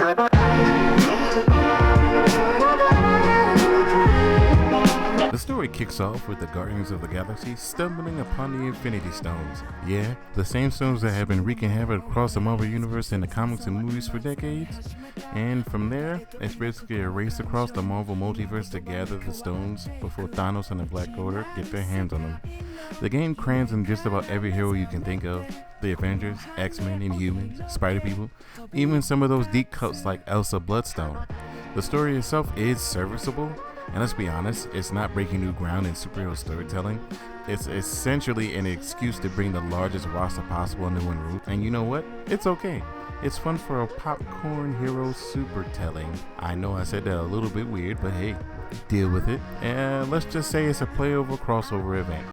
The story kicks off with the Guardians of the Galaxy stumbling upon the Infinity Stones. Yeah, the same stones that have been wreaking havoc across the Marvel Universe in the comics and movies for decades. And from there, it's basically a race across the Marvel multiverse to gather the stones before Thanos and the Black Order get their hands on them. The game crams in just about every hero you can think of. The Avengers, X-Men, Inhumans, Spider-People, even some of those deep cuts like Elsa Bloodstone. The story itself is serviceable, and let's be honest, it's not breaking new ground in superhero storytelling. It's essentially an excuse to bring the largest roster possible under one roof, and you know what? It's okay. It's fun for a popcorn hero super telling. I know I said that a little bit weird, but hey, deal with it. And let's just say it's a playover crossover event.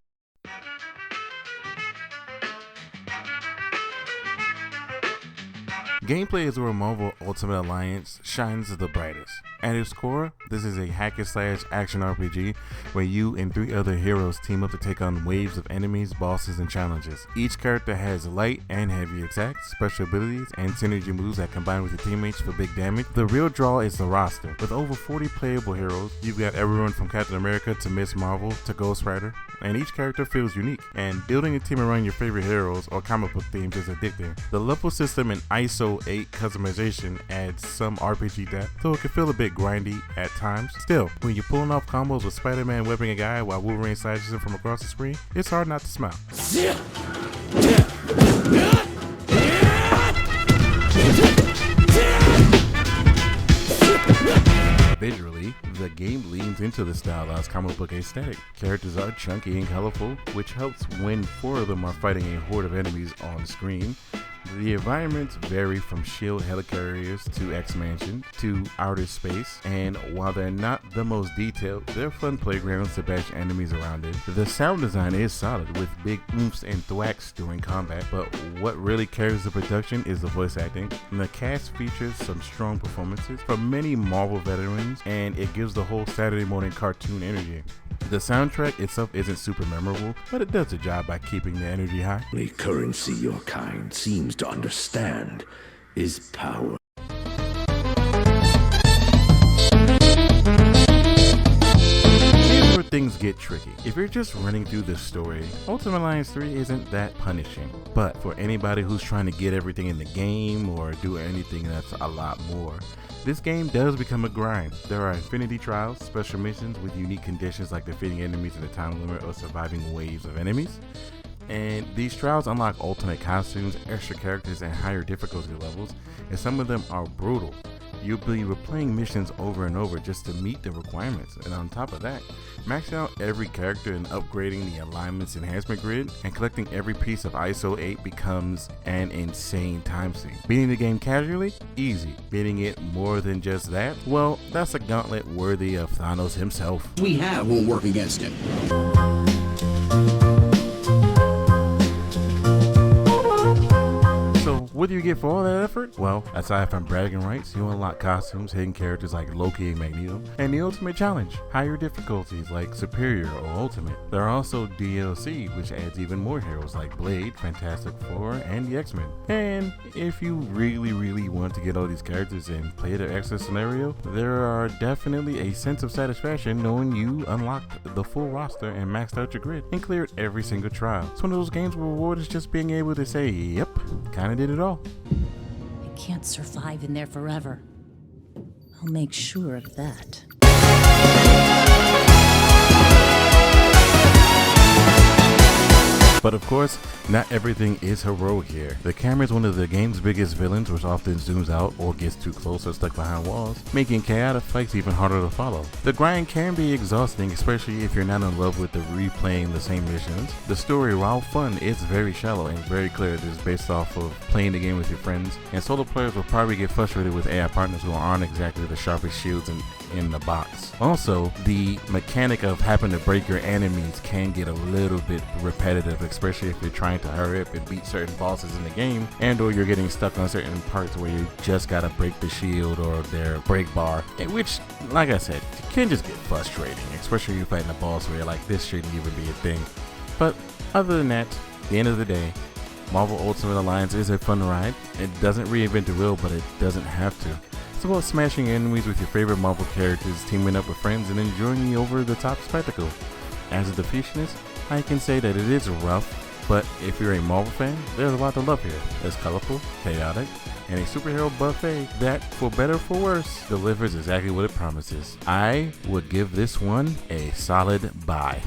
Gameplay is where Marvel Ultimate Alliance shines the brightest. At its core, this is a hack-and-slash action RPG where you and 3 other heroes team up to take on waves of enemies, bosses, and challenges. Each character has light and heavy attacks, special abilities, and synergy moves that combine with your teammates for big damage. The real draw is the roster. With over 40 playable heroes, you've got everyone from Captain America to Miss Marvel to Ghost Rider, and each character feels unique. And building a team around your favorite heroes or comic book themes is addicting. The level system and ISO 8 customization adds some RPG depth, though it can feel a bit grindy at times. Still, when you're pulling off combos with Spider-Man webbing a guy while Wolverine slashes him from across the screen, it's hard not to smile. Visually, the game leans into the stylized comic book aesthetic. Characters are chunky and colorful, which helps when 4 of them are fighting a horde of enemies on screen. The environments vary from shield helicarriers to X-Mansion to outer space, and while they're not the most detailed, they're fun playgrounds to bash enemies around in. The sound design is solid with big oomphs and thwacks during combat, but what really carries the production is the voice acting. And the cast features some strong performances from many Marvel veterans, and it gives the whole Saturday morning cartoon energy. The soundtrack itself isn't super memorable, but it does the job by keeping the energy high. The currency your kind seems to understand is power. Here's where things get tricky. If you're just running through the story, Ultimate Alliance 3 isn't that punishing. But for anybody who's trying to get everything in the game or do anything that's a lot more, this game does become a grind. There are infinity trials, special missions with unique conditions like defeating enemies in a time limit or surviving waves of enemies. And these trials unlock alternate costumes, extra characters, and higher difficulty levels, and some of them are brutal. You'll be replaying missions over and over just to meet the requirements, and on top of that, maxing out every character and upgrading the alignments enhancement grid and collecting every piece of ISO 8 becomes an insane time sink. Beating the game casually? Easy. Beating it more than just that? Well, that's a gauntlet worthy of Thanos himself. We have won't work against him. What do you get for all that effort? Well, aside from bragging rights, you unlock costumes, hidden characters like Loki and Magneto, and the ultimate challenge, higher difficulties like Superior or Ultimate. There are also DLC, which adds even more heroes like Blade, Fantastic Four, and the X-Men. And if you really want to get all these characters and play their extra scenario, there are definitely a sense of satisfaction knowing you unlocked the full roster and maxed out your grid and cleared every single trial. It's one of those games where reward is just being able to say, yep, kinda did it all. I can't survive in there forever. I'll make sure of that. But of course, not everything is heroic here. The camera is one of the game's biggest villains, which often zooms out or gets too close or stuck behind walls, making chaotic fights even harder to follow. The grind can be exhausting, especially if you're not in love with the replaying the same missions. The story, while fun, is very shallow and very clear it is based off of playing the game with your friends, and solo players will probably get frustrated with AI partners who aren't exactly the sharpest shields in the box. Also, the mechanic of having to break your enemies can get a little bit repetitive, especially if you're trying to hurry up and beat certain bosses in the game, and or you're getting stuck on certain parts where you just gotta break the shield or their break bar, which, like I said, can just get frustrating, especially if you're fighting a boss where you're like, this shouldn't even be a thing. But other than that, at the end of the day, Marvel Ultimate Alliance is a fun ride. It doesn't reinvent the wheel, but it doesn't have to. It's about smashing enemies with your favorite Marvel characters, teaming up with friends, and enjoying the over-the-top spectacle. As a Defeationist, I can say that it is rough, but if you're a Marvel fan, there's a lot to love here. It's colorful, chaotic, and a superhero buffet that, for better or for worse, delivers exactly what it promises. I would give this one a solid buy.